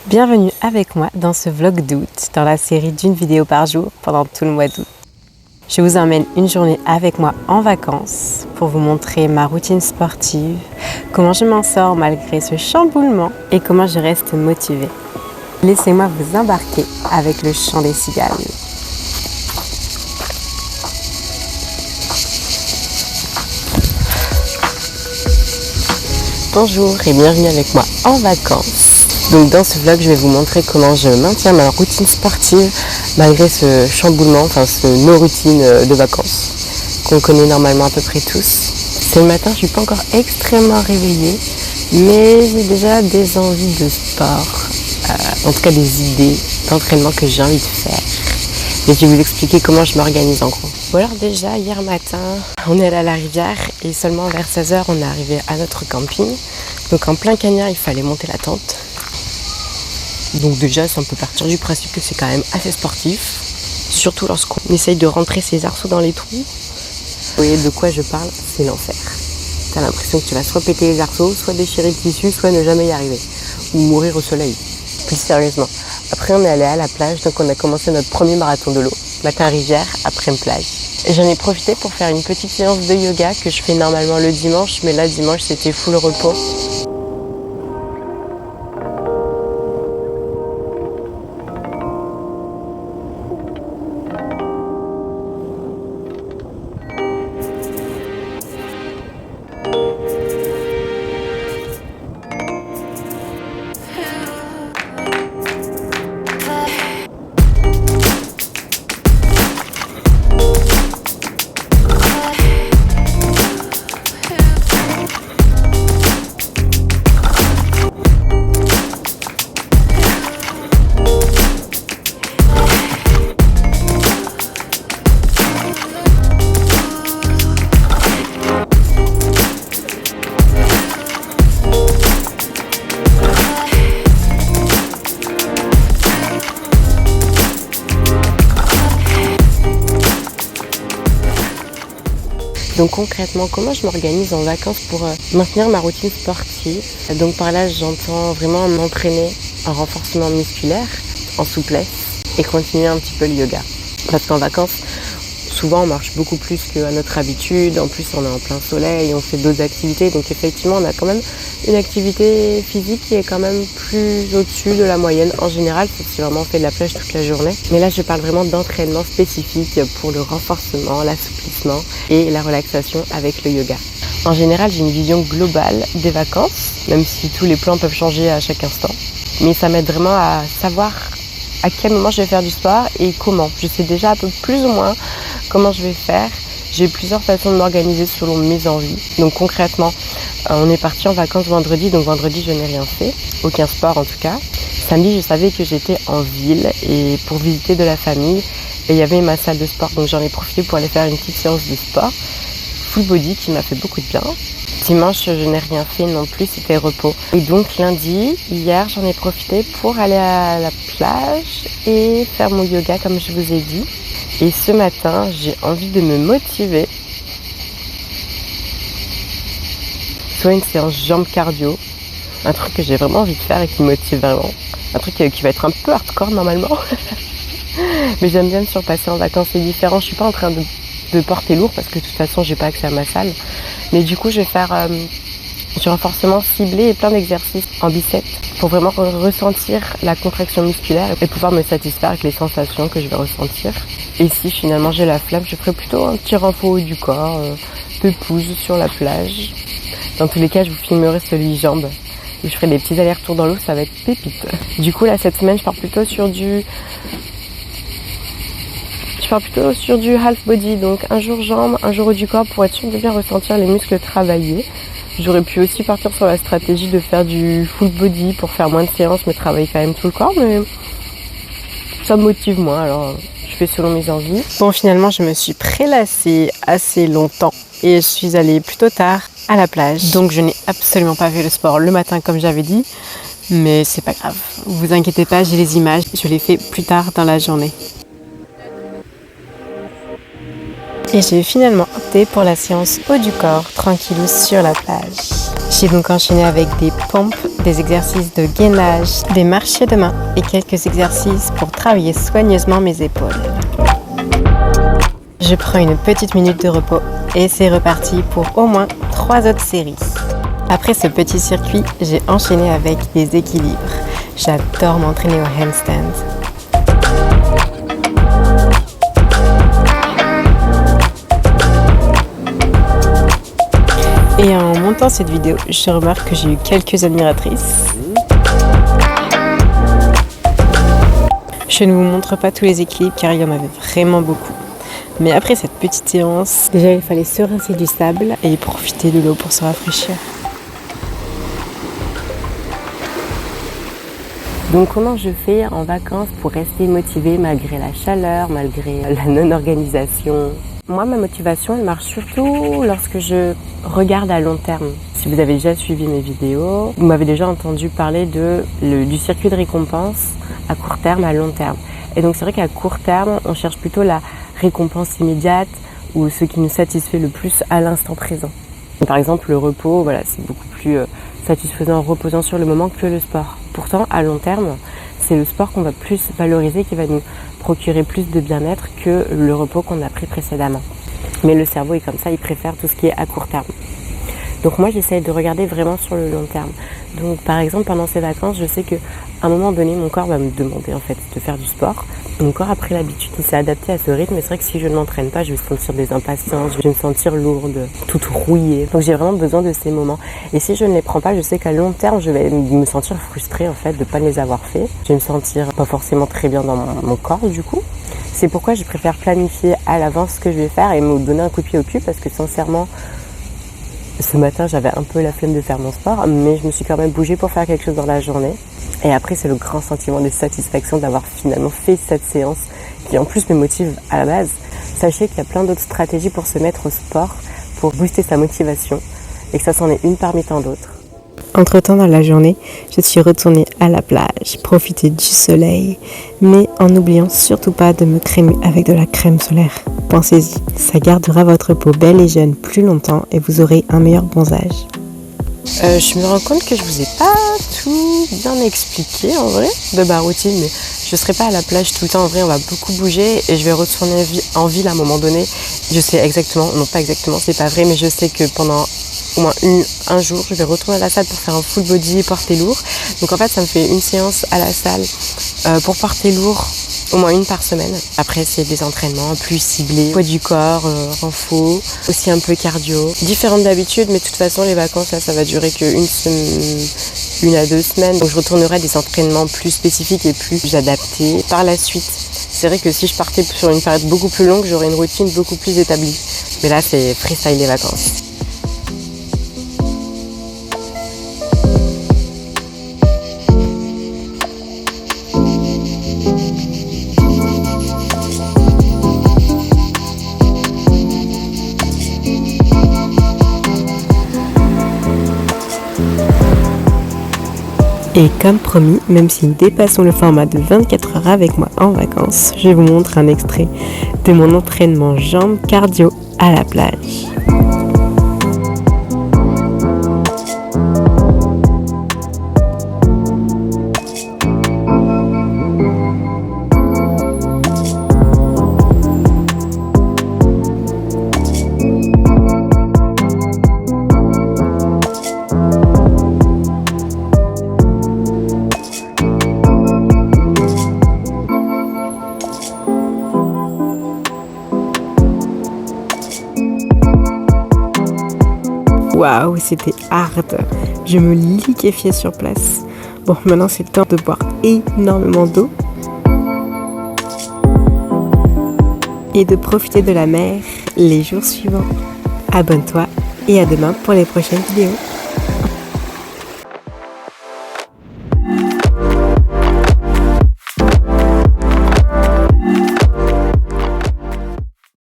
Bienvenue avec moi dans ce vlog d'août, dans la série d'une vidéo par jour pendant tout le mois d'août. Je vous emmène une journée avec moi en vacances pour vous montrer ma routine sportive, comment je m'en sors malgré ce chamboulement et comment je reste motivée. Laissez-moi vous embarquer avec le chant des cigales. Bonjour et bienvenue avec moi en vacances. Donc dans ce vlog, je vais vous montrer comment je maintiens ma routine sportive malgré ce chamboulement, nos routines de vacances qu'on connaît normalement à peu près tous. C'est le matin, je ne suis pas encore extrêmement réveillée, mais j'ai déjà des envies de sport, en tout cas des idées d'entraînement que j'ai envie de faire. Et je vais vous expliquer comment je m'organise en gros. Bon alors déjà, hier matin, on est allé à la rivière et seulement vers 16h, on est arrivé à notre camping. Donc en plein cagnard, il fallait monter la tente. Donc déjà, on peut partir du principe que c'est quand même assez sportif. Surtout lorsqu'on essaye de rentrer ses arceaux dans les trous. Vous voyez de quoi je parle, c'est l'enfer. T'as l'impression que tu vas soit péter les arceaux, soit déchirer le tissu, soit ne jamais y arriver. Ou mourir au soleil. Plus sérieusement. Après, on est allé à la plage, donc on a commencé notre premier marathon de l'eau. Matin rivière, après plage. Et j'en ai profité pour faire une petite séance de yoga que je fais normalement le dimanche, mais là, dimanche, c'était full repos. Donc concrètement, comment je m'organise en vacances pour maintenir ma routine sportive? Donc par là, j'entends vraiment m'entraîner en renforcement musculaire, en souplesse et continuer un petit peu le yoga. Parce qu'en vacances, souvent on marche beaucoup plus qu'à notre habitude, en plus on est en plein soleil, on fait d'autres activités, donc effectivement on a quand même une activité physique qui est quand même plus au-dessus de la moyenne en général, parce que vraiment on fait de la plage toute la journée. Mais là je parle vraiment d'entraînement spécifique pour le renforcement, l'assouplissement et la relaxation avec le yoga. En général j'ai une vision globale des vacances, même si tous les plans peuvent changer à chaque instant. Mais ça m'aide vraiment à savoir à quel moment je vais faire du sport et comment. Je sais déjà un peu plus ou moins comment je vais faire. J'ai plusieurs façons de m'organiser selon mes envies. Donc concrètement, on est parti en vacances vendredi, donc vendredi je n'ai rien fait, aucun sport en tout cas. Samedi je savais que j'étais en ville et pour visiter de la famille et il y avait ma salle de sport, donc j'en ai profité pour aller faire une petite séance de sport, full body qui m'a fait beaucoup de bien. Dimanche, je n'ai rien fait non plus, c'était repos. Et donc lundi, hier, j'en ai profité pour aller à la plage et faire mon yoga comme je vous ai dit. Et ce matin, j'ai envie de me motiver. Soit une séance jambes cardio, un truc que j'ai vraiment envie de faire et qui me motive vraiment. Un truc qui va être un peu hardcore normalement. Mais j'aime bien me surpasser en vacances, c'est différent. Je suis pas en train de porter lourd parce que de toute façon, j'ai pas accès à ma salle. Mais du coup, je vais faire du renforcement ciblé et plein d'exercices en biceps pour vraiment ressentir la contraction musculaire et pouvoir me satisfaire avec les sensations que je vais ressentir. Et si finalement j'ai la flamme, je ferai plutôt un petit renfort au haut du corps, pépouze sur la plage. Dans tous les cas, je vous filmerai celui jambes où je ferai des petits allers-retours dans l'eau, ça va être pépite. Du coup, là, cette semaine, je pars plutôt sur du half body, donc un jour jambes, un jour haut du corps pour être sûr de bien ressentir les muscles travaillés. J'aurais pu aussi partir sur la stratégie de faire du full body pour faire moins de séances mais travailler quand même tout le corps, mais ça me motive moins, alors je fais selon mes envies. Bon, finalement je me suis prélassée assez longtemps et je suis allée plutôt tard à la plage, donc je n'ai absolument pas fait le sport le matin comme j'avais dit, mais c'est pas grave, vous inquiétez pas, j'ai les images, je les fais plus tard dans la journée. Et j'ai finalement opté pour la séance haut du corps, tranquillou sur la plage. J'ai donc enchaîné avec des pompes, des exercices de gainage, des marchés de main et quelques exercices pour travailler soigneusement mes épaules. Je prends une petite minute de repos et c'est reparti pour au moins 3 autres séries. Après ce petit circuit, j'ai enchaîné avec des équilibres. J'adore m'entraîner au handstand. Et en montant cette vidéo, je remarque que j'ai eu quelques admiratrices. Je ne vous montre pas tous les équilibres car il y en avait vraiment beaucoup. Mais après cette petite séance, déjà il fallait se rincer du sable et profiter de l'eau pour se rafraîchir. Donc comment je fais en vacances pour rester motivée malgré la chaleur, malgré la non-organisation ? Moi, ma motivation, elle marche surtout lorsque je regarde à long terme. Si vous avez déjà suivi mes vidéos, vous m'avez déjà entendu parler du circuit de récompense à court terme, à long terme. Et donc c'est vrai qu'à court terme, on cherche plutôt la récompense immédiate ou ce qui nous satisfait le plus à l'instant présent. Par exemple, le repos, voilà, c'est beaucoup plus satisfaisant, reposant sur le moment que le sport. Pourtant, à long terme, c'est le sport qu'on va plus valoriser, qui va nous procurer plus de bien-être que le repos qu'on a pris précédemment. Mais le cerveau est comme ça, il préfère tout ce qui est à court terme. Donc moi, j'essaie de regarder vraiment sur le long terme. Donc par exemple, pendant ces vacances, je sais qu'à un moment donné, mon corps va me demander en fait de faire du sport. Mon corps a pris l'habitude, il s'est adapté à ce rythme. Et c'est vrai que si je ne m'entraîne pas, je vais sentir des impatiences, je vais me sentir lourde, toute rouillée. Donc j'ai vraiment besoin de ces moments. Et si je ne les prends pas, je sais qu'à long terme, je vais me sentir frustrée en fait de ne pas les avoir fait. Je vais me sentir pas forcément très bien dans mon corps du coup. C'est pourquoi je préfère planifier à l'avance ce que je vais faire et me donner un coup de pied au cul parce que sincèrement, ce matin, j'avais un peu la flemme de faire mon sport, mais je me suis quand même bougée pour faire quelque chose dans la journée. Et après, c'est le grand sentiment de satisfaction d'avoir finalement fait cette séance qui en plus me motive à la base. Sachez qu'il y a plein d'autres stratégies pour se mettre au sport, pour booster sa motivation et que ça c'en est une parmi tant d'autres. Entre-temps dans la journée, je suis retournée à la plage, profiter du soleil, mais en n'oubliant surtout pas de me crémer avec de la crème solaire. Pensez-y, ça gardera votre peau belle et jeune plus longtemps et vous aurez un meilleur bronzage. Je me rends compte que je vous ai pas tout bien expliqué en vrai de ma routine, mais je serai pas à la plage tout le temps. En vrai, on va beaucoup bouger et je vais retourner en ville à un moment donné. Je sais exactement, non pas exactement, c'est pas vrai, mais je sais que pendant au moins un jour, je vais retourner à la salle pour faire un full body et porter lourd. Donc en fait, ça me fait une séance à la salle pour porter lourd, au moins une par semaine. Après, c'est des entraînements plus ciblés, poids du corps, renfo, aussi un peu cardio. Différentes d'habitude, mais de toute façon, les vacances, là, ça va durer qu'une à 2 semaines. Donc je retournerai à des entraînements plus spécifiques et plus adaptés par la suite. C'est vrai que si je partais sur une période beaucoup plus longue, j'aurais une routine beaucoup plus établie. Mais là, c'est freestyle les vacances. Et comme promis, même si nous dépassons le format de 24 heures avec moi en vacances, je vous montre un extrait de mon entraînement jambes cardio à la plage. Waouh, c'était hard. Je me liquéfiais sur place. Bon, maintenant c'est temps de boire énormément d'eau et de profiter de la mer les jours suivants. Abonne-toi et à demain pour les prochaines vidéos.